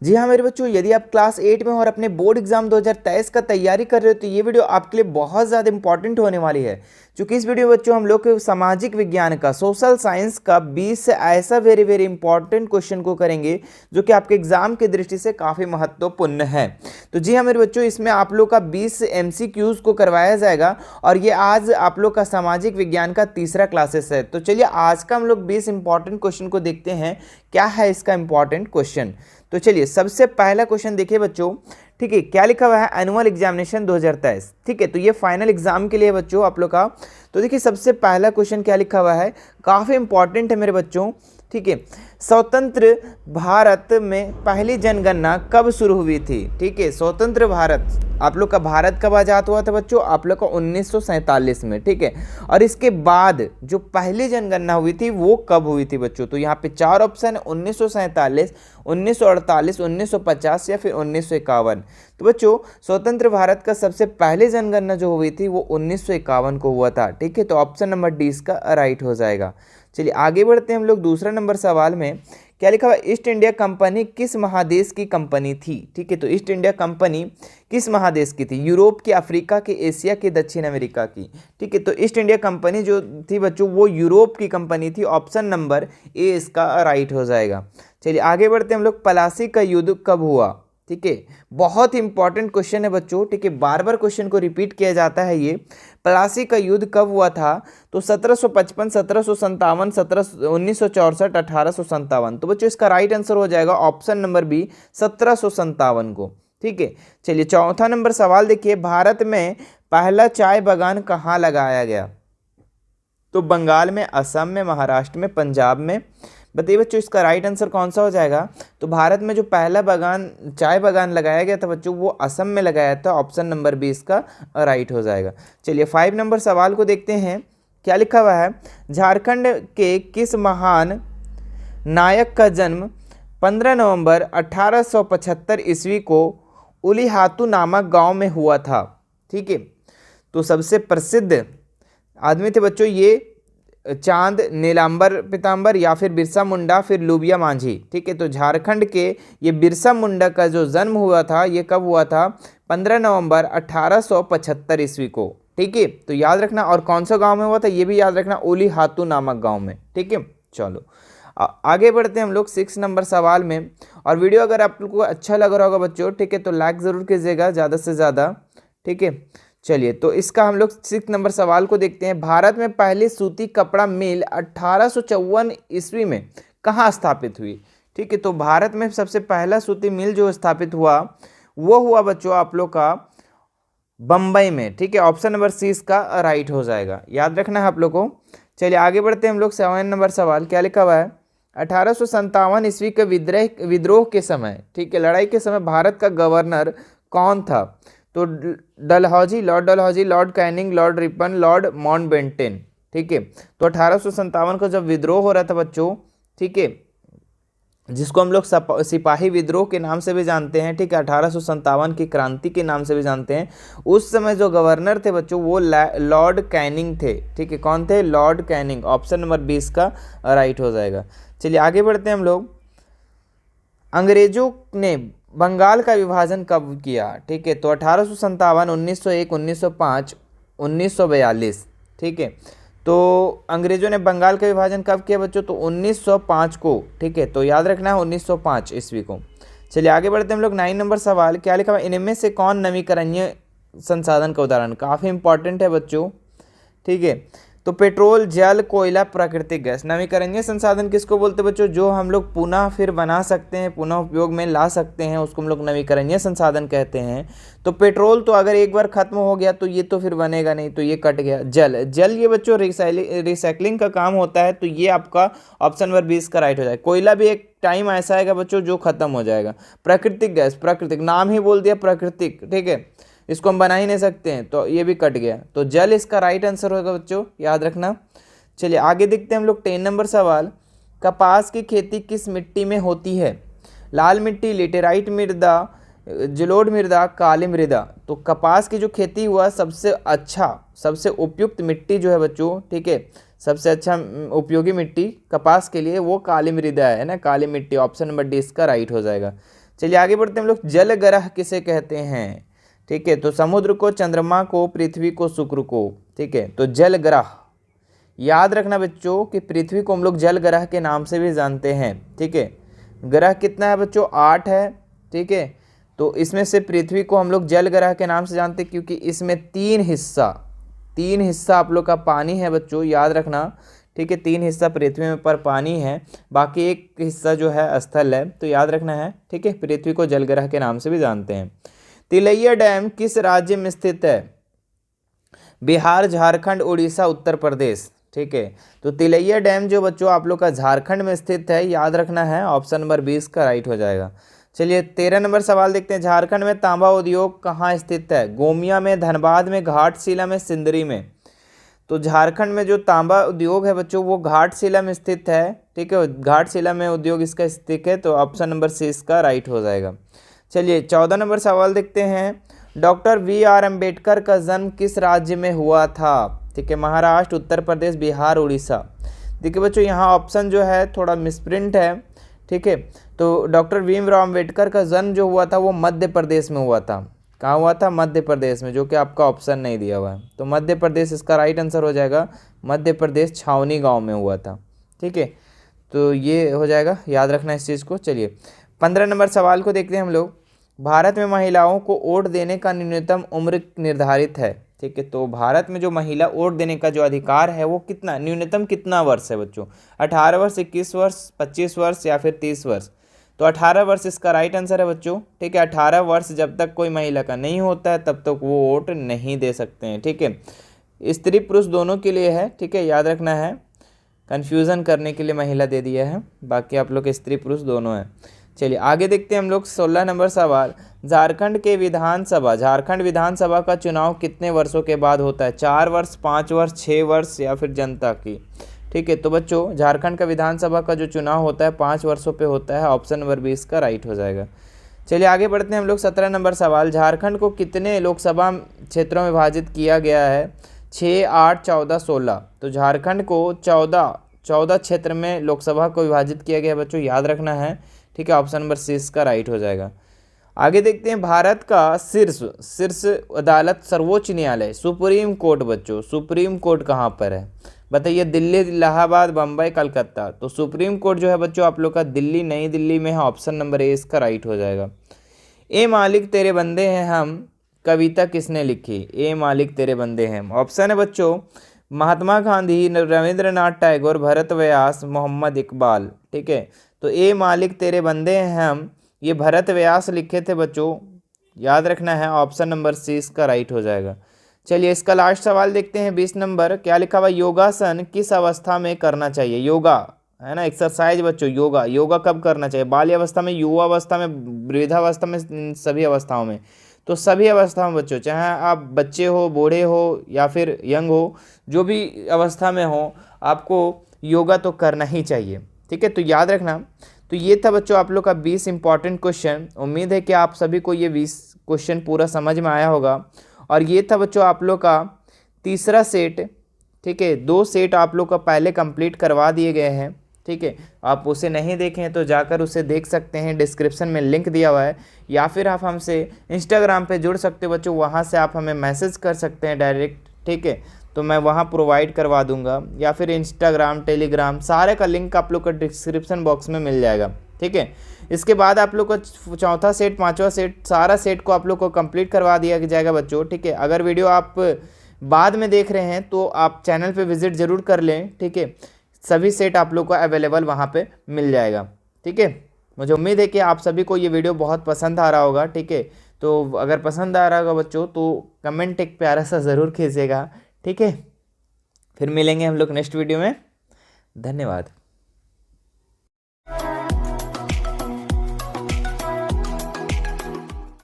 जी हाँ मेरे बच्चों, यदि आप क्लास 8 में और अपने बोर्ड एग्जाम 2023 का तैयारी कर रहे हो तो ये वीडियो आपके लिए बहुत ज़्यादा इंपॉर्टेंट होने वाली है। क्योंकि इस वीडियो में बच्चों हम लोग सामाजिक विज्ञान का, सोशल साइंस का 20 से ऐसा वेरी वेरी इंपॉर्टेंट क्वेश्चन को करेंगे जो कि आपके एग्जाम की दृष्टि से काफ़ी महत्वपूर्ण है। तो जी हाँ मेरे बच्चों, इसमें आप लोग का 20 MCQs को करवाया जाएगा और ये आज आप लोग का सामाजिक विज्ञान का तीसरा क्लासेस है। तो चलिए आज का हम लोग 20 इंपॉर्टेंट क्वेश्चन को देखते हैं, क्या है इसका इंपॉर्टेंट क्वेश्चन। तो चलिए सबसे पहला क्वेश्चन देखिए बच्चों, ठीक है, क्या लिखा हुआ है, एनुअल एग्जामिनेशन 2023। ठीक है, तो ये फाइनल एग्जाम के लिए बच्चों आप लोग का। तो देखिए सबसे पहला क्वेश्चन क्या लिखा हुआ है, काफ़ी इंपॉर्टेंट है मेरे बच्चों। ठीक है, स्वतंत्र भारत में पहली जनगणना कब शुरू हुई थी। ठीक है, स्वतंत्र भारत, आप लोग का भारत कब आज़ाद हुआ था बच्चों, आप लोग का 1947 में। ठीक है, और इसके बाद जो पहली जनगणना हुई थी वो कब हुई थी बच्चों। तो यहाँ पे 4 ऑप्शन है, 1947, 1948, 1950 या फिर 1951। तो बच्चों स्वतंत्र भारत का सबसे पहले जनगणना जो हुई थी वो 1951 को हुआ था। ठीक है, तो ऑप्शन नंबर डी इसका राइट हो जाएगा। चलिए आगे बढ़ते हैं हम लोग दूसरा नंबर सवाल में। क्या लिखा हुआ, ईस्ट इंडिया कंपनी किस महादेश की कंपनी थी। ठीक है, तो ईस्ट इंडिया कंपनी किस महादेश की थी, यूरोप की, अफ्रीका की, एशिया की, दक्षिण अमेरिका की। ठीक है, तो ईस्ट इंडिया कंपनी जो थी बच्चों वो यूरोप की कंपनी थी। ऑप्शन नंबर ए इसका राइट हो जाएगा। चलिए आगे बढ़ते हैं हम लोग, प्लासी का युद्ध कब हुआ। ठीक है, बहुत इंपॉर्टेंट क्वेश्चन है बच्चों। ठीक है, बार बार क्वेश्चन को रिपीट किया जाता है ये। प्लासी का युद्ध कब हुआ था, तो 1755, 1757, 1964, 1857। तो बच्चों इसका राइट आंसर हो जाएगा ऑप्शन नंबर बी, 1757 को। ठीक है, चलिए चौथा नंबर सवाल देखिए, भारत में पहला चाय बागान कहाँ लगाया गया। तो बंगाल में, असम में, महाराष्ट्र में, पंजाब में। बताइए बच्चों इसका राइट आंसर कौन सा हो जाएगा। तो भारत में जो पहला बागान, चाय बागान लगाया गया था बच्चों वो असम में लगाया था। ऑप्शन नंबर बी इसका राइट हो जाएगा। चलिए 5 नंबर सवाल को देखते हैं, क्या लिखा हुआ है, झारखंड के किस महान नायक का जन्म 15 नवंबर 1875 ईस्वी को उलीहातू नामक गांव में हुआ था। ठीक है, तो सबसे प्रसिद्ध आदमी थे बच्चों ये चांद, नीलांबर पीताम्बर या फिर बिरसा मुंडा, फिर लुबिया मांझी। ठीक है, तो झारखंड के ये बिरसा मुंडा का जो जन्म हुआ था ये कब हुआ था, 15 नवंबर 1875 ईस्वी को। ठीक है, तो याद रखना, और कौन सा गांव में हुआ था ये भी याद रखना, उलीहातू नामक गांव में। ठीक है, चलो आगे बढ़ते हैं हम लोग 6 नंबर सवाल में। और वीडियो अगर आप लोग को अच्छा लग रहा होगा बच्चों, ठीक है, तो लाइक ज़रूर कीजिएगा ज़्यादा से ज़्यादा। ठीक है, चलिए तो इसका हम लोग 6 नंबर सवाल को देखते हैं। भारत में पहली सूती कपड़ा मिल 1854 ईस्वी में कहाँ स्थापित हुई। ठीक है, तो भारत में सबसे पहला सूती मिल जो स्थापित हुआ वो हुआ बच्चों आप लोग का बम्बई में। ठीक है, ऑप्शन नंबर सी इसका राइट हो जाएगा, याद रखना है आप लोग को। चलिए आगे बढ़ते हैं हम लोग 7 नंबर सवाल, क्या लिखा हुआ है, 1857 ईस्वी के विद्रोह के समय, ठीक है, लड़ाई के समय भारत का गवर्नर कौन था। तो Dalhousie, Lord Dalhousie, Lord Canning, Lord Ripon, Lord Mountbatten. ठीक है, तो 1857 को जब विद्रोह हो रहा था बच्चों, ठीक है, जिसको हम लोग सिपाही विद्रोह के नाम से भी जानते हैं। ठीक है, 1857 की क्रांति के नाम से भी जानते हैं। उस समय जो गवर्नर थे बच्चों वो लॉर्ड कैनिंग थे। ठीक है, कौन थे, लॉर्ड कैनिंग। ऑप्शन नंबर 20 का राइट हो जाएगा। चलिए आगे बढ़ते हैं हम लोग, अंग्रेजों ने बंगाल का विभाजन कब किया। ठीक है, तो 1857, 1901, 1905, 1942। ठीक है, तो अंग्रेजों ने बंगाल का विभाजन कब किया बच्चों, तो 1905 को। ठीक है, तो याद रखना है 1905 ईस्वी को। चलिए आगे बढ़ते हैं हम लोग 9 नंबर सवाल, क्या लिखा हुआ, इनमें से कौन नवीकरणीय संसाधन का उदाहरण। काफ़ी इंपॉर्टेंट है बच्चों। ठीक है, तो पेट्रोल, जल, कोयला, प्राकृतिक गैस। नवीकरणीय संसाधन किसको बोलते हैं बच्चों, जो हम लोग पुनः फिर बना सकते हैं, पुनः उपयोग में ला सकते हैं, उसको हम लोग नवीकरणीय संसाधन कहते हैं। तो पेट्रोल तो अगर एक बार खत्म हो गया तो ये तो फिर बनेगा नहीं, तो ये कट गया। जल ये बच्चों रिसाइकलिंग का काम होता है, तो ये आपका ऑप्शन नंबर 20 का राइट हो जाएगा। कोयला भी एक टाइम ऐसा आएगा बच्चों जो खत्म हो जाएगा। प्राकृतिक गैस, प्राकृतिक नाम ही बोल दिया प्राकृतिक, ठीक है, इसको हम बना ही नहीं सकते हैं, तो ये भी कट गया। तो जल इसका राइट आंसर होगा बच्चों, याद रखना। चलिए आगे देखते हैं हम लोग 10 नंबर सवाल, कपास की खेती किस मिट्टी में होती है। लाल मिट्टी, लेटेराइट मृदा, जलोढ़ मृदा, काली मृदा। तो कपास की जो खेती हुआ सबसे अच्छा, सबसे उपयुक्त मिट्टी जो है बच्चों, ठीक है, सबसे अच्छा उपयोगी मिट्टी कपास के लिए वो काली मृदा है ना, काली मिट्टी। ऑप्शन नंबर डी इसका राइट हो जाएगा। चलिए आगे बढ़ते हैं हम लोग। जल ग्रह किसे कहते हैं? ठीक है, तो समुद्र को, चंद्रमा को, पृथ्वी को, शुक्र को। ठीक है, तो जल ग्रह, याद रखना बच्चों कि पृथ्वी को हम लोग जल ग्रह के नाम से भी जानते हैं। ठीक है, ग्रह कितना है बच्चों? 8 है। ठीक है, तो इसमें से पृथ्वी को हम लोग जल ग्रह के नाम से जानते हैं क्योंकि इसमें 3 हिस्सा आप लोग का पानी है बच्चों, याद रखना। ठीक है, 3 हिस्सा पृथ्वी में पर पानी है, बाकी एक हिस्सा जो है स्थल है, तो याद रखना है। ठीक है, पृथ्वी को जल ग्रह के नाम से भी जानते हैं। तिलैया डैम किस राज्य में स्थित है? बिहार, झारखंड, उड़ीसा, उत्तर प्रदेश। ठीक है, तो तिलैया डैम जो बच्चों आप लोग का झारखंड में स्थित है, याद रखना है। ऑप्शन नंबर 20 का राइट हो जाएगा। चलिए 13 नंबर सवाल देखते हैं। झारखंड में तांबा उद्योग कहाँ स्थित है? गोमिया में, धनबाद में, घाटशिला में, सिंदरी में। तो झारखंड में जो तांबा उद्योग है बच्चों वो घाटशिला में स्थित है। ठीक है, घाटशिला में उद्योग इसका स्थित है, तो ऑप्शन नंबर 6 इसका राइट हो जाएगा। चलिए 14 नंबर सवाल देखते हैं। डॉक्टर BR अम्बेडकर का जन्म किस राज्य में हुआ था? ठीक है, महाराष्ट्र, उत्तर प्रदेश, बिहार, उड़ीसा। देखिए बच्चों यहाँ ऑप्शन जो है थोड़ा मिसप्रिंट है। ठीक है, तो डॉक्टर भीमराव अम्बेडकर का जन्म जो हुआ था वो मध्य प्रदेश में हुआ था। कहाँ हुआ था? मध्य प्रदेश में, जो कि आपका ऑप्शन नहीं दिया हुआ है, तो मध्य प्रदेश इसका राइट आंसर हो जाएगा। मध्य प्रदेश छावनी गांव में हुआ था। ठीक है, तो ये हो जाएगा, याद रखना इस चीज़ को। चलिए 15 नंबर सवाल को देखते हैं हम लोग। भारत में महिलाओं को वोट देने का न्यूनतम उम्र निर्धारित है। ठीक है, तो भारत में जो महिला वोट देने का जो अधिकार है वो कितना, न्यूनतम कितना वर्ष है बच्चों? 18 वर्ष, 21 वर्ष, 25 वर्ष या फिर 30 वर्ष? तो 18 वर्ष इसका राइट आंसर है बच्चों। ठीक है, 18 वर्ष जब तक कोई महिला का नहीं होता है तब तक वो वोट नहीं दे सकते हैं। ठीक है, स्त्री पुरुष दोनों के लिए है। ठीक है, याद रखना है, कन्फ्यूज़न करने के लिए महिला दे दिया है, बाकी आप लोग स्त्री पुरुष दोनों हैं। चलिए आगे देखते हैं हम लोग। 16 नंबर सवाल। झारखंड विधानसभा का चुनाव कितने वर्षों के बाद होता है? 4 वर्ष, 5 वर्ष, 6 वर्ष या फिर जनता की? ठीक है, तो बच्चों झारखंड का विधानसभा का जो चुनाव होता है 5 वर्षों पे होता है। ऑप्शन नंबर 20 का राइट हो जाएगा। चलिए आगे बढ़ते हैं हम लोग। 17 नंबर सवाल। झारखंड को कितने लोकसभा क्षेत्रों में विभाजित किया गया है? 6, 8, 14, 16। तो झारखंड को 14 क्षेत्र में लोकसभा को विभाजित किया गया बच्चों, याद रखना है। ठीक है, ऑप्शन नंबर 6 का राइट हो जाएगा। आगे देखते हैं। भारत का शीर्ष अदालत सर्वोच्च न्यायालय, सुप्रीम कोर्ट बच्चों, सुप्रीम कोर्ट कहाँ पर है? बताइए, दिल्ली, इलाहाबाद, बम्बई, कलकत्ता। तो सुप्रीम कोर्ट जो है बच्चों आप लोग का दिल्ली, नई दिल्ली में है। ऑप्शन नंबर ए इसका राइट हो जाएगा। ए मालिक तेरे बंदे हैं हम कविता किसने लिखी? ए मालिक तेरे बंदे हैं, ऑप्शन है बच्चों महात्मा गांधी, रविंद्रनाथ टैगोर, भरत व्यास, मोहम्मद इकबाल। ठीक है, तो ए मालिक तेरे बंदे हैं हम, ये भरत व्यास लिखे थे बच्चों, याद रखना है। ऑप्शन नंबर 6 इसका राइट हो जाएगा। चलिए इसका लास्ट सवाल देखते हैं। 20 नंबर। क्या लिखा हुआ? योगासन किस अवस्था में करना चाहिए? योगा है ना, एक्सरसाइज बच्चों। योगा कब करना चाहिए? बाल्यावस्था में, युवा अवस्था में, वृद्धावस्था में, सभी अवस्थाओं में। तो सभी अवस्थाओं में बच्चों, चाहे आप बच्चे हो, बूढ़े हो या फिर यंग हो, जो भी अवस्था में हो, आपको योगा तो करना ही चाहिए। ठीक है, तो याद रखना। तो ये था बच्चों आप लोग का 20 इंपॉर्टेंट क्वेश्चन। उम्मीद है कि आप सभी को ये 20 क्वेश्चन पूरा समझ में आया होगा। और ये था बच्चों आप लोग का तीसरा सेट। ठीक है, 2 सेट आप लोग का पहले कंप्लीट करवा दिए गए हैं। ठीक है, आप उसे नहीं देखें तो जाकर उसे देख सकते हैं, डिस्क्रिप्शन में लिंक दिया हुआ है। या फिर आप हमसे इंस्टाग्राम पे जुड़ सकते हो बच्चों, वहाँ से आप हमें मैसेज कर सकते हैं डायरेक्ट। ठीक है, तो मैं वहाँ प्रोवाइड करवा दूंगा, या फिर इंस्टाग्राम, टेलीग्राम, सारे का लिंक आप लोग का डिस्क्रिप्शन बॉक्स में मिल जाएगा। ठीक है, इसके बाद आप लोग को चौथा सेट, 5वां सेट, सारा सेट को आप लोग को कंप्लीट करवा दिया जाएगा बच्चों। ठीक है, अगर वीडियो आप बाद में देख रहे हैं तो आप चैनल पे विजिट ज़रूर कर लें। ठीक है, सभी सेट आप लोग को अवेलेबल वहाँ पे मिल जाएगा। ठीक है, मुझे उम्मीद है कि आप सभी को ये वीडियो बहुत पसंद आ रहा होगा। ठीक है, तो अगर पसंद आ रहा होगा बच्चों तो कमेंट एक प्यारा सा ज़रूर कीजिएगा। ठीक है, फिर मिलेंगे हम लोग नेक्स्ट वीडियो में। धन्यवाद।